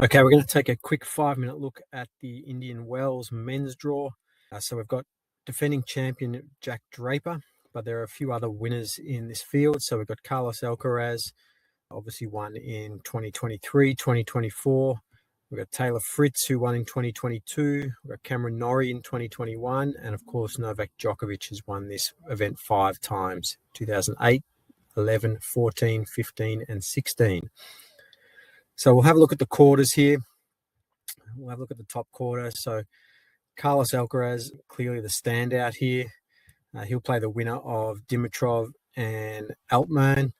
Okay, we're going to take a quick 5-minute look at the Indian Wells men's draw. So we've got defending champion Jack Draper, but there are a few other winners in this field. So we've got Carlos Alcaraz, obviously won in 2023, 2024. We've got Taylor Fritz, who won in 2022. We've got Cameron Norrie in 2021. And of course, Novak Djokovic has won this event 5 times, 2008, 11, 14, 15, and 16. So we'll have a look at the quarters here. We'll have a look at the top quarter. So Carlos Alcaraz, clearly the standout here. He'll play the winner of Dimitrov and Altman.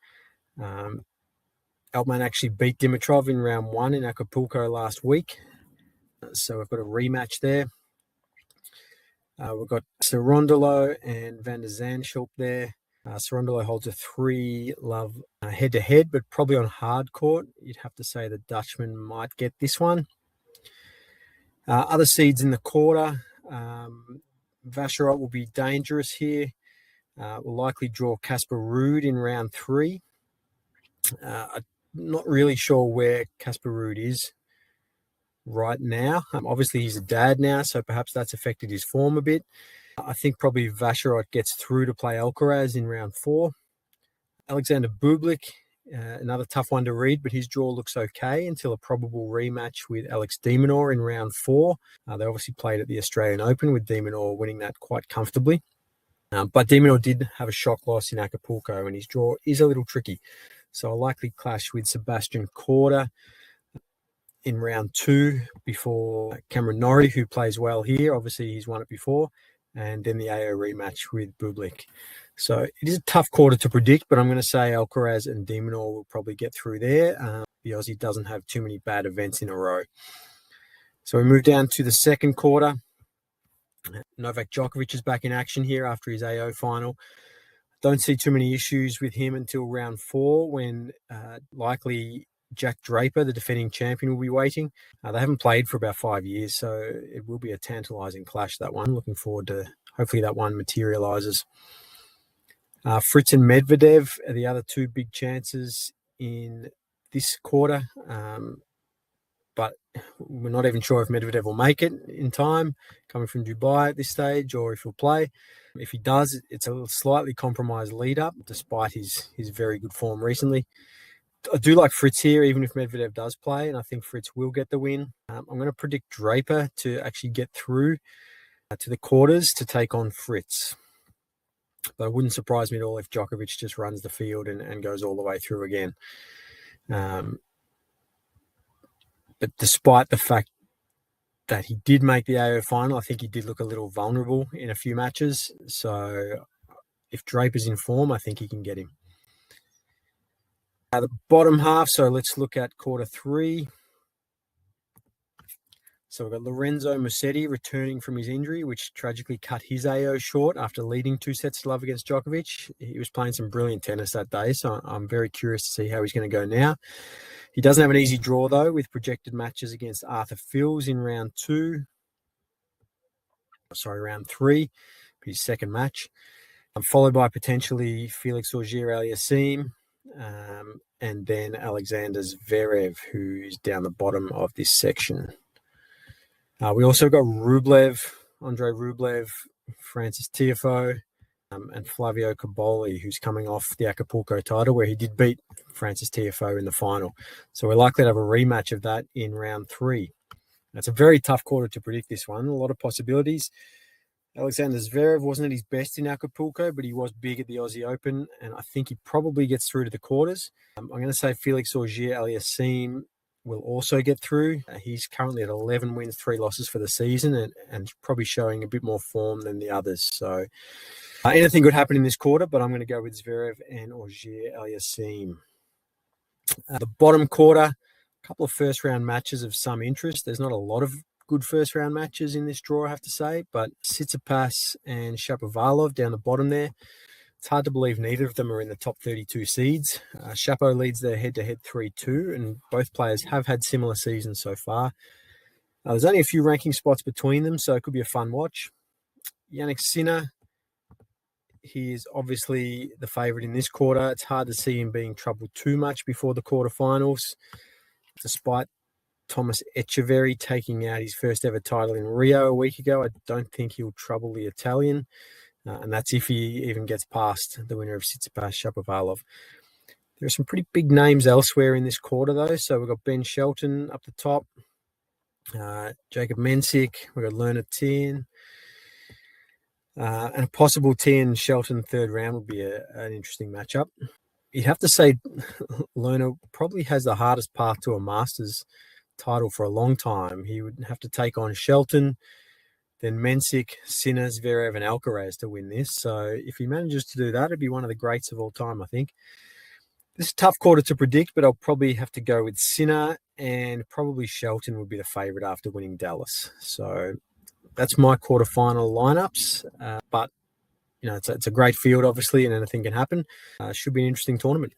Altman actually beat Dimitrov in round 1 in Acapulco last week. So we've got a rematch there. We've got Cerundolo and Van der Zandschulp there. Cerundolo holds a 3-love head-to-head, but probably on hard court. You'd have to say the Dutchman might get this one. Other seeds in the quarter. Vacherot will be dangerous here. Will likely draw Casper Ruud in round 3. I'm not really sure where Casper Ruud is right now. Obviously, he's a dad now, so perhaps that's affected his form a bit. I think probably Vacherot gets through to play Alcaraz in round 4. Alexander Bublik, another tough one to read, but his draw looks okay until a probable rematch with Alex de Minaur in round 4. They obviously played at the Australian Open with de Minaur winning that quite comfortably. But de Minaur did have a shock loss in Acapulco, and his draw is a little tricky. So a likely clash with Sebastian Korda in round 2 before Cameron Norrie, who plays well here. Obviously, he's won it before. And then the AO rematch with Bublik. So it is a tough quarter to predict, but I'm going to say Alcaraz and de Minaur will probably get through there. The Aussie doesn't have too many bad events in a row. So we move down to the second quarter. Novak Djokovic is back in action here after his AO final. Don't see too many issues with him until round 4 when likely Jack Draper, the defending champion, will be waiting. They haven't played for about 5 years, so it will be a tantalizing clash, that one. Looking forward to hopefully that one materializes. Fritz and Medvedev are the other 2 big chances in this quarter, but we're not even sure if Medvedev will make it in time, coming from Dubai at this stage, or if he'll play. If he does, it's a slightly compromised lead-up, despite his very good form recently. I do like Fritz here, even if Medvedev does play, and I think Fritz will get the win. I'm going to predict Draper to actually get through to the quarters to take on Fritz. But it wouldn't surprise me at all if Djokovic just runs the field and goes all the way through again. But despite the fact that he did make the AO final, I think he did look a little vulnerable in a few matches. So if Draper's in form, I think he can get him. The bottom half, so let's look at quarter 3. So we've got Lorenzo Musetti returning from his injury, which tragically cut his AO short after leading 2-0 against Djokovic. He was playing some brilliant tennis that day, so I'm very curious to see how he's going to go now. He doesn't have an easy draw, though, with projected matches against Arthur Fils in round 3, his second match, followed by potentially Felix Auger-Aliassime, and then Alexander Zverev, who's down the bottom of this section. We also got Andrei Rublev, Francis Tiafoe, and Flavio Cobolli, who's coming off the Acapulco title, where he did beat Francis Tiafoe in the final. So we're likely to have a rematch of that in round 3. It's a very tough quarter to predict, this one. A lot of possibilities. Alexander Zverev wasn't at his best in Acapulco, but he was big at the Aussie Open, and I think he probably gets through to the quarters. I'm going to say Felix Auger-Aliassime will also get through. He's currently at 11 wins, 3 losses for the season, and probably showing a bit more form than the others. So anything could happen in this quarter, but I'm going to go with Zverev and Auger-Aliassime. The bottom quarter, a couple of first-round matches of some interest. There's not a lot of good first-round matches in this draw, I have to say, but Tsitsipas and Shapovalov down the bottom there. It's hard to believe neither of them are in the top 32 seeds. Shapo leads their head-to-head 3-2, and both players have had similar seasons so far. There's only a few ranking spots between them, so it could be a fun watch. Jannik Sinner, he is obviously the favourite in this quarter. It's hard to see him being troubled too much before the quarterfinals, despite Thomas Echeverry taking out his first ever title in Rio a week ago. I don't think he'll trouble the Italian, and that's if he even gets past the winner of Tsitsipas Shapovalov. There are some pretty big names elsewhere in this quarter, though. So we've got Ben Shelton up the top, Jacob Mensik, we've got Lerner Tien, and a possible Tien Shelton third round would be an interesting matchup. You'd have to say Lerner probably has the hardest path to a Masters title for a long time. He would have to take on Shelton, then Mensik, Sinner, Zverev, and Alcaraz to win this. So if he manages to do that, it'd be one of the greats of all time, I think. This is a tough quarter to predict, but I'll probably have to go with Sinner, and probably Shelton would be the favourite after winning Dallas. So that's my quarterfinal lineups. But it's a great field, obviously, and anything can happen. Should be an interesting tournament.